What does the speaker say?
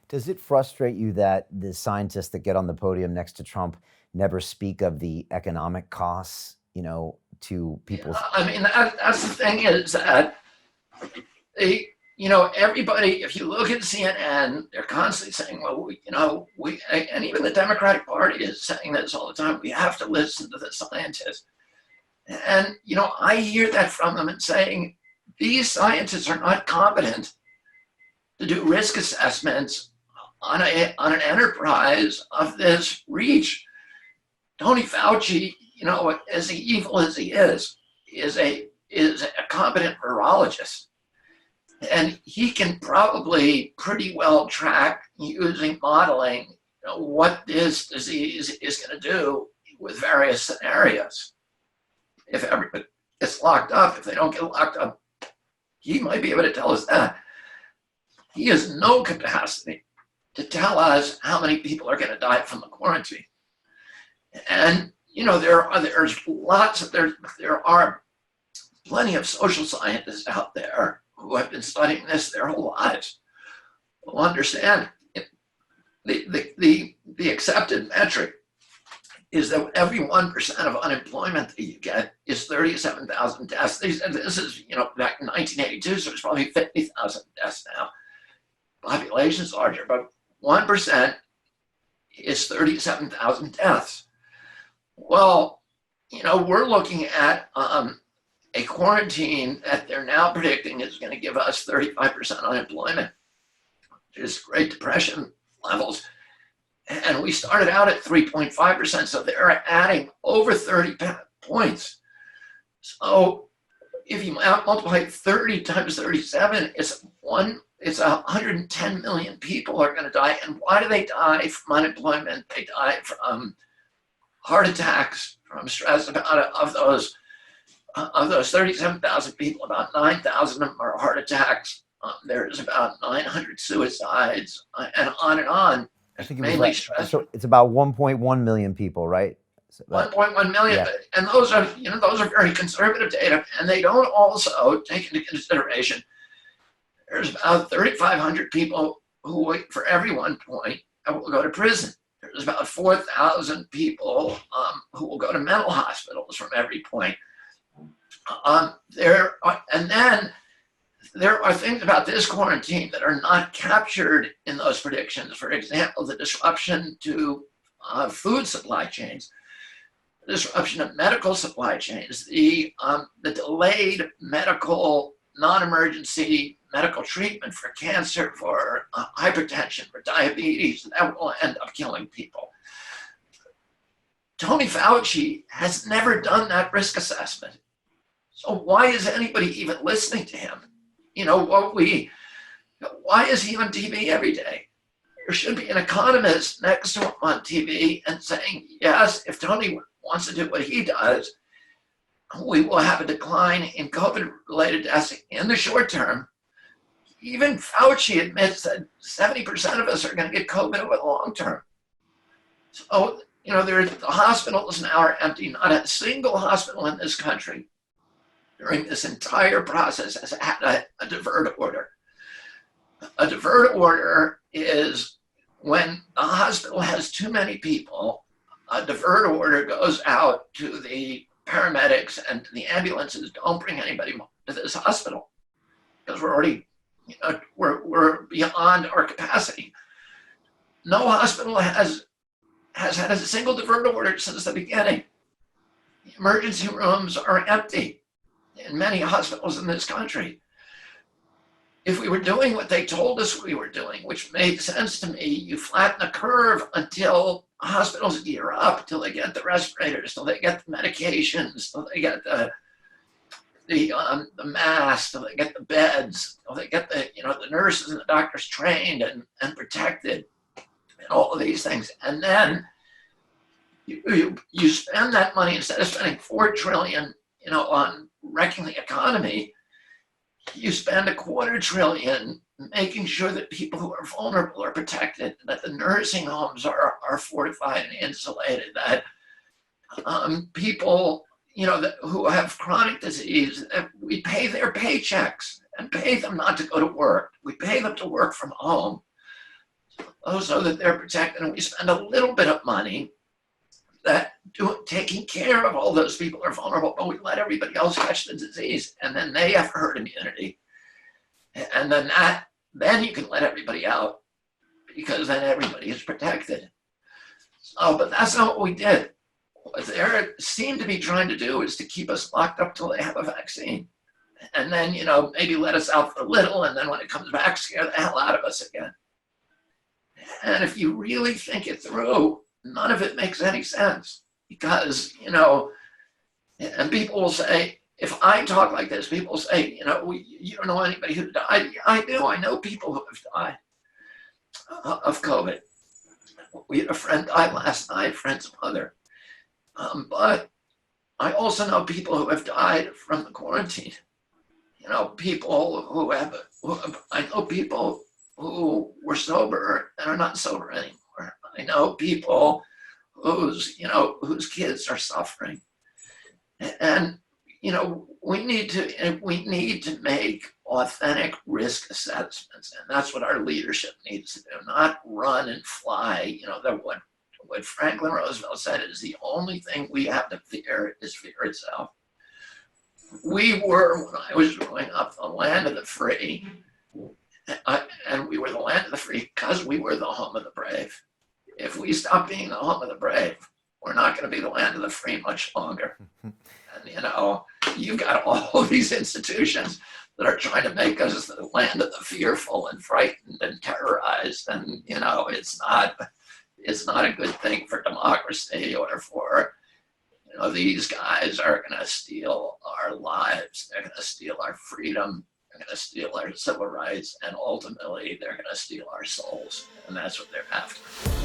Does it frustrate you that the scientists that get on the podium next to Trump never speak of the economic costs, to people's? I mean, that's the thing is that everybody, if you look at CNN, they're constantly saying, well, and even the Democratic Party is saying this all the time, we have to listen to the scientists. And, I hear that from them and saying, these scientists are not competent to do risk assessments on an enterprise of this reach. Tony Fauci, as evil as he is a competent virologist. And he can probably pretty well track using modeling what this disease is going to do with various scenarios. If everybody gets locked up, if they don't get locked up, he might be able to tell us that. He has no capacity to tell us how many people are going to die from the quarantine. And there are plenty of social scientists out there who have been studying this their whole lives, who understand the accepted metric is that every 1% of unemployment that you get is 37,000 deaths. This is, back in 1982, so it's probably 50,000 deaths now. Population's larger, but 1% is 37,000 deaths. Well, we're looking at a quarantine that they're now predicting is going to give us 35% unemployment, which is Great Depression levels. And we started out at 3.5%, so they're adding over 30 points. So if you multiply 30 times 37, it's 110 million people are going to die. And why do they die from unemployment? They die from heart attacks, from stress. Of those 37,000 people, about 9,000 of them are heart attacks. There's about 900 suicides, and on and on. I think so it's about 1.1 million people, right? So 1.1 million, yeah. And those are very conservative data, and they don't also take into consideration there's about 3,500 people who, for every 1 point, will go to prison. There's about 4,000 people who will go to mental hospitals from every point. And then there are things about this quarantine that are not captured in those predictions. For example, the disruption to food supply chains, the disruption of medical supply chains, the delayed medical, non-emergency medical treatment for cancer, for hypertension, for diabetes, that will end up killing people. Tony Fauci has never done that risk assessment. So why is anybody even listening to him? Why is he on TV every day? There should be an economist next to him on TV and saying, yes, if Tony wants to do what he does, we will have a decline in COVID-related deaths in the short term. Even Fauci admits that 70% of us are going to get COVID over the long term. So, the hospitals now are empty. Not a single hospital in this country during this entire process has had a divert order. A divert order is when a hospital has too many people, a divert order goes out to the paramedics and to the ambulances. Don't bring anybody to this hospital because we're already, we're beyond our capacity. No hospital has had a single divert order since the beginning. The emergency rooms are empty in many hospitals in this country. If we were doing what they told us we were doing, which made sense to me, you flatten the curve until hospitals gear up, till they get the respirators, till they get the medications, till they get the masks, till they get the beds, till they get the nurses and the doctors trained and protected, and all of these things. And then you spend that money, instead of spending $4 trillion, on wrecking the economy, you spend $250 billion making sure that people who are vulnerable are protected, that the nursing homes are fortified and insulated, that people, who have chronic disease, we pay their paychecks and pay them not to go to work. We pay them to work from home. so that they're protected, and we spend a little bit of money taking care of all those people who are vulnerable, but we let everybody else catch the disease, and then they have herd immunity, and then you can let everybody out because then everybody is protected. So, but that's not what we did. What they seem to be trying to do is to keep us locked up till they have a vaccine, and then maybe let us out for a little, and then when it comes back, scare the hell out of us again. And if you really think it through, none of it makes any sense, because and people will say, if I talk like this, people say, you don't know anybody who died. Yeah, I do. I know people who have died of COVID. We had a friend die last night, friend's mother. But I also know people who have died from the quarantine. People I know people who were sober and are not sober anymore. I know people whose kids are suffering. And we need to make authentic risk assessments, and that's what our leadership needs to do, not run and fly. What Franklin Roosevelt said is the only thing we have to fear is fear itself. We were, when I was growing up, the land of the free, and we were the land of the free because we were the home of the brave. If we stop being the home of the brave, we're not going to be the land of the free much longer. And you've got all of these institutions that are trying to make us the land of the fearful and frightened and terrorized, and it's not a good thing for democracy, or for these guys are going to steal our lives. They're going to steal our freedom. They're going to steal our civil rights, and ultimately they're going to steal our souls, and that's what they're after.